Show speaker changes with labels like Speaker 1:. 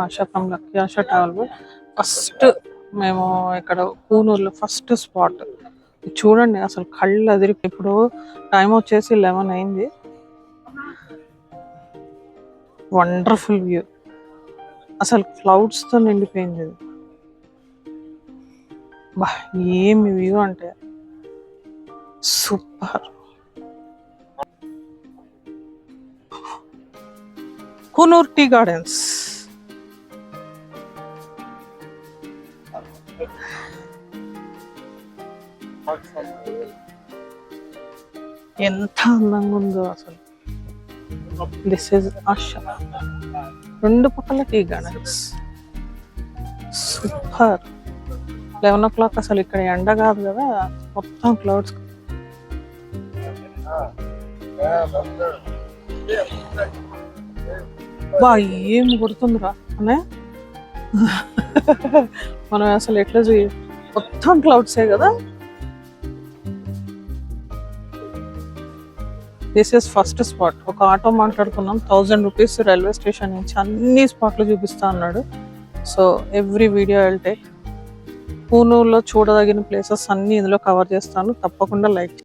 Speaker 1: ASHA from lucky ASHA travel. First మేము ఇక్కడ కూనూరులో first spot చూడండి, అసలు కళ్ళు అదిరి. ఇప్పుడు టైం వచ్చేసి 11 అయింది. వండర్ఫుల్ వ్యూ, అసలు క్లౌడ్స్తో నిండిపోయింది ఇది. బా ఏమి వ్యూ అంటే సూపర్. Coonoor tea gardens. ఎంత అందంగా ఉందో అసలు. This is ASHA. రెండు పక్కల టీ గార్డెన్స్, సూపర్. 11 o'clock అసలు ఇక్కడ ఎండ కాదు కదా, మొత్తం క్లౌడ్స్. బా ఏం గుర్తుందిరా అనే మనం అసలు ఎట్లా మొత్తం క్లౌడ్సే కదా. This is first spot. ఒక ఆటో మాట్లాడుకున్నాం, 1000 rupees రైల్వే స్టేషన్ నుంచి అన్ని స్పాట్లు చూపిస్తా అన్నాడు. So every video will take. కూనూరులో చూడదగిన ప్లేసెస్ అన్ని ఇందులో కవర్ చేస్తాను, తప్పకుండా లైక్